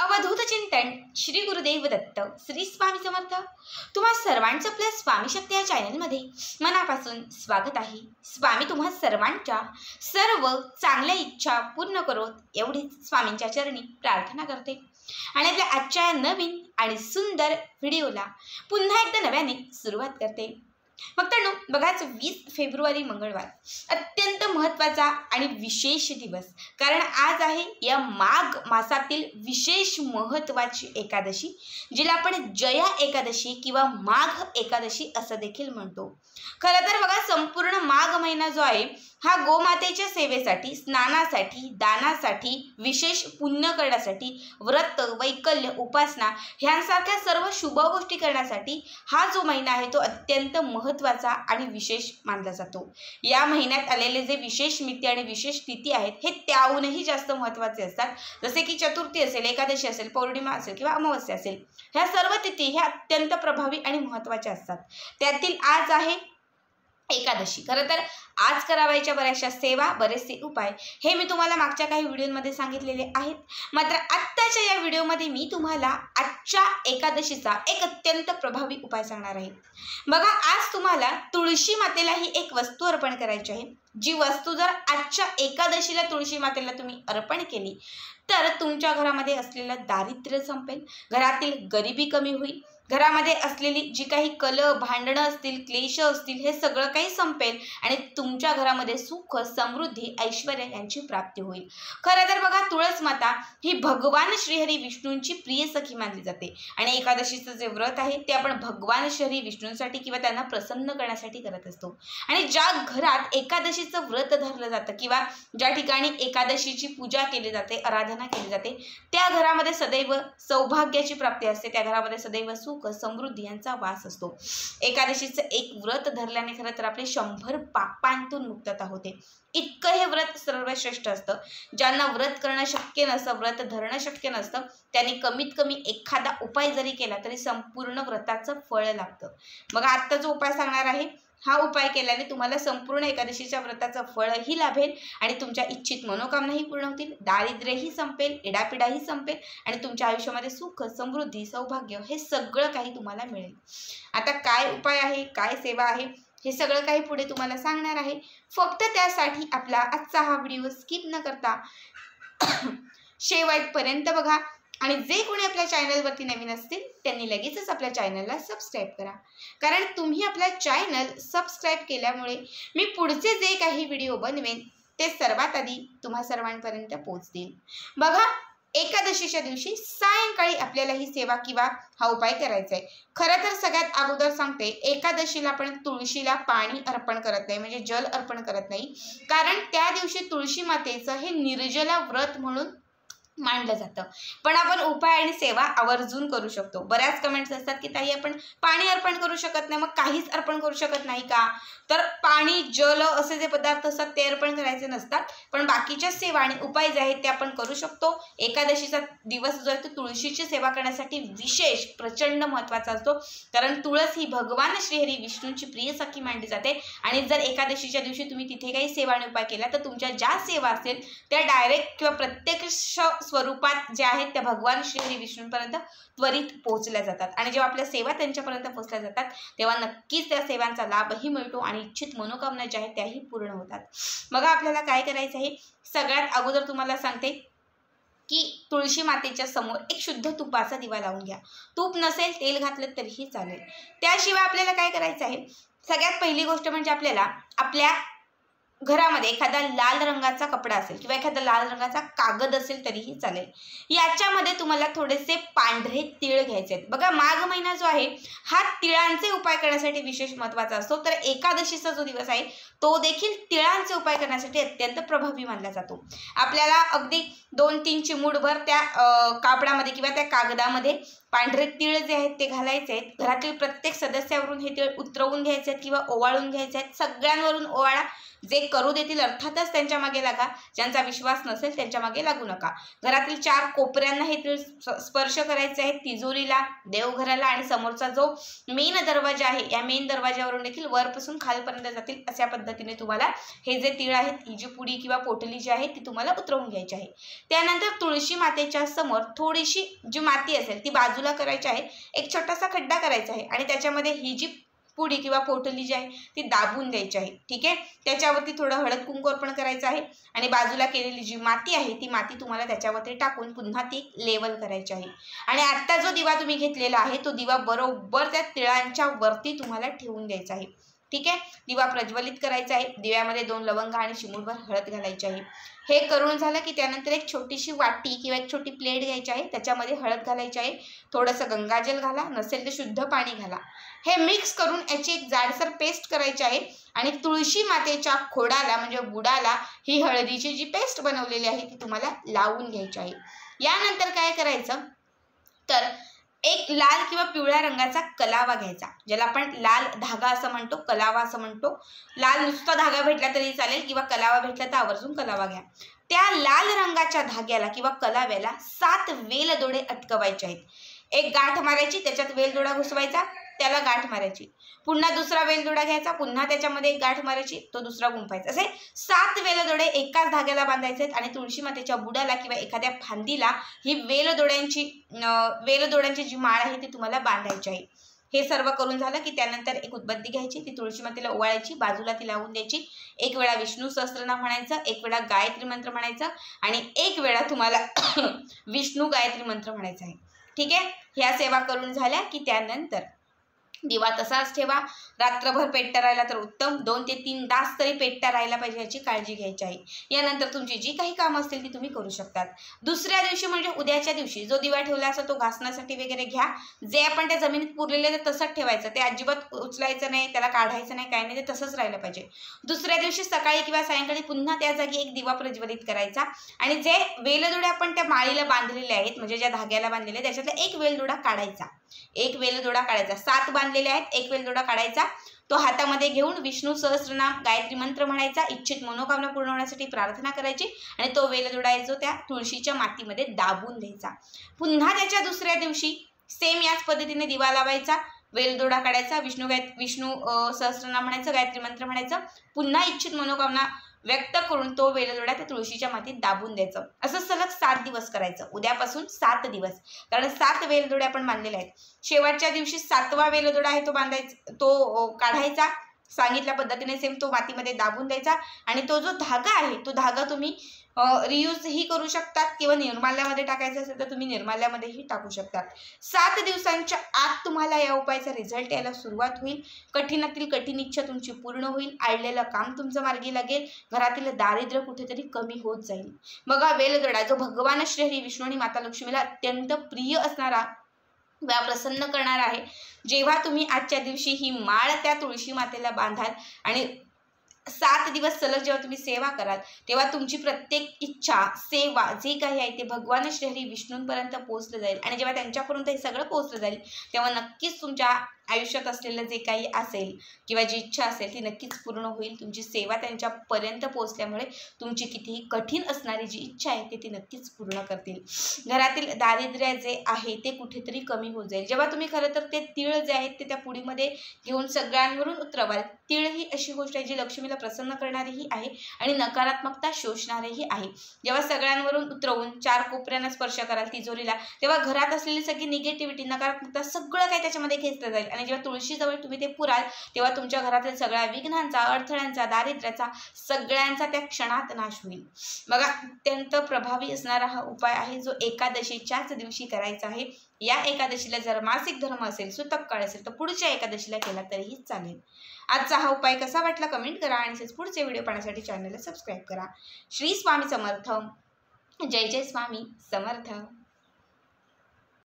अवधूत चिंतन श्री गुरुदेव दत्त श्री स्वामी समर्थ। तुम्हा सर्वांचं आपल्या स्वामी शक्ती या चॅनलमध्ये मनापासून स्वागत आहे। स्वामी तुम्हा सर्वांच्या सर्व चांगल्या इच्छा पूर्ण करोत एवढीच स्वामींच्या चरणी प्रार्थना करते आणि आपल्या आजच्या या नवीन आणि सुंदर व्हिडिओला पुन्हा एकदा नव्याने सुरुवात करते। मित्रांनो, बघाच 20 फेब्रुवारी मंगळवार अत्यंत महत्त्वाचा आणि विशेष दिवस, कारण आज आहे या माघ मासातील विशेष महत्त्वाची एकादशी, जिला आपण जया एकादशी किंवा माघ एकादशी असं देखील म्हणतो। खरं तर बघा, संपूर्ण माघ महिना जो आहे हा गोमातेच्या सेवेसाठी, स्नानासाठी, दानासाठी, विशेष पुण्य करण्यासाठी, व्रत, वैकल्य, उपासना ह्यांसारख्या सर्व शुभ गोष्टी करण्यासाठी हा जो महिना आहे तो अत्यंत महत्त्वाचा आणि विशेष मानला जातो। या महिन्यात आलेले जे विशेष मिती आणि विशेष तिथी आहेत हे त्याहूनही जास्त महत्त्वाचे असतात, जसे की चतुर्थी असेल, एकादशी असेल, पौर्णिमा असेल किंवा अमावस्या असेल। ह्या सर्व तिथी ह्या अत्यंत प्रभावी आणि महत्त्वाच्या असतात। त्यातील आज आहे एकादशी। खरं तर आज करावायच्या बऱ्याचशा सेवा, बरेचसे उपाय हे मी तुम्हाला मागच्या काही व्हिडिओमध्ये सांगितलेले आहेत। मात्र आत्ताच्या या व्हिडिओमध्ये मी तुम्हाला आजच्या एकादशीचा एक अत्यंत प्रभावी उपाय सांगणार आहे। बघा, आज तुम्हाला तुळशी मातेला ही एक वस्तू अर्पण करायची आहे। जी वस्तू जर आजच्या एकादशीला तुळशी मातेला तुम्ही अर्पण केली तर तुमच्या घरामध्ये असलेलं दारिद्र्य संपेल, घरातील गरिबी कमी होईल, घरामध्ये असलेली जी काही कलह, भांडणं असतील, क्लेश असतील हे सगळं काही संपेल आणि तुमच्या घरामध्ये सुख, समृद्धी, ऐश्वर्य यांची प्राप्ती होईल। खरं तर बघा, तुळस माता ही भगवान श्रीहरी विष्णूंची प्रिय सखी मानली जाते आणि एकादशीचं जे व्रत आहे ते आपण भगवान श्रीहरी विष्णूंसाठी किंवा त्यांना प्रसन्न करण्यासाठी करत असतो। आणि ज्या घरात एकादशीचं व्रत धरलं जातं किंवा ज्या ठिकाणी एकादशीची पूजा केली जाते, आराधना केली जाते, त्या घरामध्ये सदैव सौभाग्याची प्राप्ती असते, त्या घरामध्ये सदैव सुख, समृद्धी यांचा वास असतो। एकादशीचं एक व्रत धरल्याने खरं तर आपले 100 पापांतून मुक्तता होते। इतकं हे व्रत सर्वश्रेष्ठ असतं। ज्यांना व्रत करणं शक्य नसतं, व्रत धरणं शक्य नसतं, त्यांनी कमीत कमी एखादा उपाय जरी केला तरी संपूर्ण व्रताचं फळ लागतं। मग आत्ता जो उपाय सांगणार आहे हा उपाय केल्याने तुम्हाला संपूर्ण एकादशीच्या व्रताचं फळही लाभेल आणि तुमच्या इच्छित मनोकामनाही पूर्ण होतील, दारिद्र्यही संपेल, इडापिडाही संपेल आणि तुमच्या आयुष्यामध्ये सुख, समृद्धी, सौभाग्य हे सगळं काही तुम्हाला मिळेल। आता काय उपाय आहे, काय सेवा आहे हे सगळं काही पुढे तुम्हाला सांगणार आहे। फक्त त्यासाठी आपला आजचा हा व्हिडिओ स्किप न करता शेवटपर्यंत बघा आणि जे कोणी आपल्या चॅनलवरती नवीन असतील त्यांनी लगेचच आपल्या चॅनलला सबस्क्राईब करा, कारण तुम्ही आपल्या चॅनल सबस्क्राईब केल्यामुळे मी पुढचे जे काही व्हिडिओ बनवेन ते सर्वात आधी तुम्हा सर्वांपर्यंत पोहोचतील। बघा, एकादशीच्या दिवशी सायंकाळी आपल्याला ही सेवा किंवा हा उपाय करायचा आहे। खरं तर सगळ्यात अगोदर सांगते, एकादशीला आपण तुळशीला पाणी अर्पण करत नाही, म्हणजे जल अर्पण करत नाही, कारण त्या दिवशी तुळशी मातेचं हे निर्जला व्रत म्हणून मानलं जातं। पण आपण उपाय आणि सेवा आवर्जून करू शकतो। बऱ्याच कमेंट्स असतात की ताई आपण पाणी अर्पण करू शकत नाही, मग काहीच अर्पण करू शकत नाही का? तर पाणी, जल असे जे पदार्थ असतात ते अर्पण करायचे नसतात, पण बाकीच्या सेवा आणि उपाय जे आहेत ते आपण करू शकतो। एकादशीचा दिवस जो आहे तो तुळशीची सेवा करण्यासाठी विशेष प्रचंड महत्त्वाचा असतो, कारण तुळस ही भगवान श्रीहरी विष्णूंची प्रिय सखी मानली जाते आणि जर एकादशीच्या दिवशी तुम्ही तिथे काही सेवा आणि उपाय केला तर तुमच्या ज्या सेवा असतील त्या डायरेक्ट किंवा प्रत्यक्ष स्वरूपात जे आहेत त्या भगवान श्रीहरी विष्णूंपर्यंत त्वरित पोहोचल्या जातात आणि जेव्हा आपल्या सेवा त्यांच्यापर्यंत पोहोचल्या जातात तेव्हा नक्कीच त्या सेवांचा लाभही मिळतो आणि इच्छित मनोकामना ज्या आहेत त्याही पूर्ण होतात। मग आपल्याला काय करायचं आहे, सगळ्यात अगोदर तुम्हाला सांगते की तुळशी मातेच्या समोर एक शुद्ध तुपाचा दिवा लावून घ्या। तूप नसेल तेल घातलं तरीही चालेल। त्याशिवाय आपल्याला काय करायचं आहे, सगळ्यात पहिली गोष्ट म्हणजे आपल्याला आपल्या घरामध्ये एखादा लाल रंगाचा कपडा असेल किंवा एखादा लाल रंगाचा कागद असेल तरीही चालेल। याच्यामध्ये तुम्हाला थोडेसे पांढरे तीळ घ्यायचे आहेत। बघा, माघ महिना जो आहे हा तिळांचे उपाय करण्यासाठी विशेष महत्त्वाचा असतो, तर एकादशीचा जो दिवस आहे तो देखील तिळांचे उपाय करण्यासाठी अत्यंत प्रभावी मानला जातो। आपल्याला अगदी 2-3 चिमूटभर त्या कापडामध्ये किंवा त्या कागदामध्ये पांढरे तीळ जे आहेत ते घालायचे आहेत। घरातील प्रत्येक सदस्यावरून हे तीळ उतरवून घ्यायचे आहेत किंवा ओवाळून घ्यायचे आहेत। सगळ्यांवरून ओवाळा, जे करू देतील अर्थातच त्यांच्या मागे लागा, ज्यांचा विश्वास नसेल त्यांच्या मागे लागू नका. घरातील 4 कोपऱ्यांना हे तीळ स्पर्श करायचे आहेत, तिजोरीला, देवघराला आणि समोरचा जो मेन दरवाजा आहे या मेन दरवाजावरून देखील वरपासून खालपर्यंत जातील अशा पद्धतीने तुम्हाला हे जे तीळ आहेत, ही जी पुडी किंवा पोटली जी आहे ती तुम्हाला उतरवून घ्यायची आहे. त्यानंतर तुळशी मातेच्या समोर थोडीशी जी माती असेल ती बाजूला करायची आहे, एक छोटासा खड्डा करायचा आहे आणि त्याच्यामध्ये ही जी पुडी किंवा पोटली जी आहे ती दाबून द्यायची आहे. ठीक आहे, त्याच्यावरती थोडं हळद कुंकू अर्पण करायचं आहे आणि बाजूला केलेली जी माती आहे ती माती तुम्हाला त्याच्यावरती टाकून पुन्हा ती लेवल करायची आहे. आणि आत्ता जो दिवा तुम्ही घेतलेला आहे तो दिवा बरोबर त्या तिळांच्या वरती तुम्हाला ठेवून द्यायचा आहे. ठीक आहे, दिवा प्रज्वलित करायचा आहे. दिव्यामध्ये 2 लवंग आणि चिमूटभर हळद घालायची आहे. हे करून झालं की त्यानंतर एक छोटीशी वाटी किंवा एक छोटी प्लेट घ्यायची आहे, त्याच्यामध्ये हळद घालायची आहे, थोडंसं गंगाजल घाला, नसेल तर शुद्ध पाणी घाला. हे मिक्स करून याची एक जाडसर पेस्ट करायची आहे आणि तुळशी मातेच्या खोडाला म्हणजे बुडाला ही हळदीची जी पेस्ट बनवलेली आहे ती तुम्हाला लावून घ्यायची आहे. यानंतर काय करायचं तर एक लाल किंवा पिवळ्या रंगाचा कलावा घ्यायचा, ज्याला आपण लाल धागा असं म्हणतो, कलावा असं म्हणतो. लाल नुसता धागा भेटला तरी चालेल किंवा कलावा भेटला तर आवर्जून कलावा घ्या. त्या लाल रंगाच्या धाग्याला किंवा कलाव्याला 7 वेलदोडे अटकवायचे आहेत. एक गाठ मारायची, त्याच्यात वेलदोडा घुसवायचा, त्याला गाठ मारायची, पुन्हा दुसरा वेलदोडा घ्यायचा, पुन्हा त्याच्यामध्ये एक गाठ मारायची, तो दुसरा गुंफायचा. असे 7 वेलदोडे एकाच धाग्याला बांधायचे आहेत आणि तुळशी मातेच्या बुडाला किंवा एखाद्या फांदीला ही वेलदोड्यांची जी माळ आहे ती तुम्हाला बांधायची आहे. हे सर्व करून झालं की त्यानंतर एक उदबत्ती घ्यायची, ती तुळशी मातेला ओवाळायची, बाजूला ती लावून द्यायची. एक वेळा विष्णू सहस्त्रनाम म्हणायचं, एक वेळा गायत्री मंत्र म्हणायचं आणि एक वेळा तुम्हाला विष्णू गायत्री मंत्र म्हणायचं आहे. ठीक आहे, ह्या सेवा करून झाल्या की त्यानंतर दिवा तसाच ठेवा. रात्रभर पेटता राहिला तर उत्तम, 2 ते 3 तास तरी पेटता राहिला पाहिजे याची काळजी घ्यायची आहे. यानंतर तुमची जी काही कामं असतील ती तुम्ही करू शकतात. दुसऱ्या दिवशी म्हणजे उद्याच्या दिवशी जो दिवा ठेवला असतो तो घासण्यासाठी वगैरे घ्या. जे आपण त्या जमिनीत पुरलेले ते तसंच ठेवायचं, ते अजिबात उचलायचं नाही, त्याला काढायचं नाही, काय नाही, ते तसंच राहिलं पाहिजे. दुसऱ्या दिवशी सकाळी किंवा सायंकाळी पुन्हा त्या जागी एक दिवा प्रज्वलित करायचा आणि जे वेलदोडे आपण त्या माळीला बांधलेले आहेत म्हणजे ज्या धाग्याला बांधलेले त्याच्यातला एक वेलदोडा काढायचा, 7 बांधलेले आहेत, एक वेलदोडा काढायचा, तो हातामध्ये घेऊन विष्णू सहस्त्रनाम गायत्री मंत्र म्हणायचा, इच्छित मनोकामना पूर्ण होण्यासाठी प्रार्थना करायची आणि तो वेलदोडा आहे जो त्या तुळशीच्या मातीमध्ये दाबून द्यायचा. पुन्हा त्याच्या दुसऱ्या दिवशी सेम याच पद्धतीने दिवा लावायचा, वेलदोडा काढायचा, विष्णू सहस्त्रनाम म्हणायचं, गायत्री मंत्र म्हणायचं, पुन्हा इच्छित मनोकामना व्यक्त करून तो वेलदोडा त्या तुळशीच्या मातीत दाबून द्यायचं. असं सलग 7 दिवस करायचं, उद्यापासून 7 दिवस, कारण 7 वेलदोडे आपण बांधलेले आहेत. शेवटच्या दिवशी 7वा वेलदोडा आहे तो बांधायचा, तो काढायचा, सांगितल्या पद्धतीने सेम तो मातीमध्ये दाबून द्यायचा आणि तो जो धागा आहे तो धागा तुम्ही रियूज ही करू शकतात किंवा निर्माल्यामध्ये टाकायचं असेल तर तुम्ही निर्माल्यामध्येही टाकू शकतात. 7 दिवसांच्या आत तुम्हाला या उपायाचा रिझल्ट यायला सुरुवात होईल. कठीणातील कठीण इच्छा तुमची पूर्ण होईल, आडलेलं काम तुमचं मार्गी लागेल, घरातील दारिद्र्य कुठेतरी कमी होत जाईल. बघा, वेलदोडा जो भगवान श्री विष्णू आणि माता लक्ष्मीला अत्यंत प्रिय असणारा वा प्रसन्न करणार आहे. जेव्हा तुम्ही आजच्या दिवशी ही माळ त्या तुळशी मातेला बांधाल आणि 7 दिवस सलग जेव्हा तुम्ही सेवा कराल तेव्हा तुमची प्रत्येक इच्छा, सेवा जे काही आहे ते भगवान श्री विष्णूंपर्यंत पोहोचलं जाईल आणि जेव्हा त्यांच्यापर्यंत हे सगळं पोहोचलं जाईल तेव्हा नक्कीच तुमच्या आयुष्यात असलेलं जे काही असेल किंवा जी इच्छा असेल ती नक्कीच पूर्ण होईल. तुमची सेवा त्यांच्यापर्यंत पोहोचल्यामुळे तुमची कितीही कठीण असणारी जी इच्छा आहे ती नक्कीच पूर्ण करतील. घरातील दारिद्र्य जे आहे ते कुठेतरी कमी होत जाईल. जेव्हा तुम्ही खरं तर ते तीळ जे आहेत ते त्या पुडीमध्ये घेऊन सगळ्यांवरून उतरवाल. तीळ ही अशी गोष्ट आहे जी लक्ष्मीला प्रसन्न करणारीही आहे आणि नकारात्मकता शोषणारीही आहे. जेव्हा सगळ्यांवरून उतरवून 4 कोपऱ्यांना स्पर्श कराल तिजोरीला तेव्हा घरात असलेली सगळी निगेटिव्हिटी, नकारात्मकता सगळं काही त्याच्यामध्ये घेतलं जाईल आणि जेव्हा तुळशीजवळ तुम्ही ते पुराल तेव्हा तुमच्या घरातील सगळ्या विघ्नांचा, अडथळ्यांचा, दारिद्र्याचा सगळ्यांचा त्या क्षणात नाश होईल. बघा, अत्यंत प्रभावी असणारा हा उपाय आहे जो एकादशीच्याच दिवशी करायचा आहे. या एकादशीला जर मासिक धर्म असेल, सुतक काळ असेल तर पुढच्या एकादशीला केला तरीही चालेल. आजचा हा उपाय कसा वाटला कमेंट करा आणि पुढचे व्हिडिओ पाहण्यासाठी चॅनलला सबस्क्राईब करा. श्री स्वामी समर्थ. जय जय स्वामी समर्थ.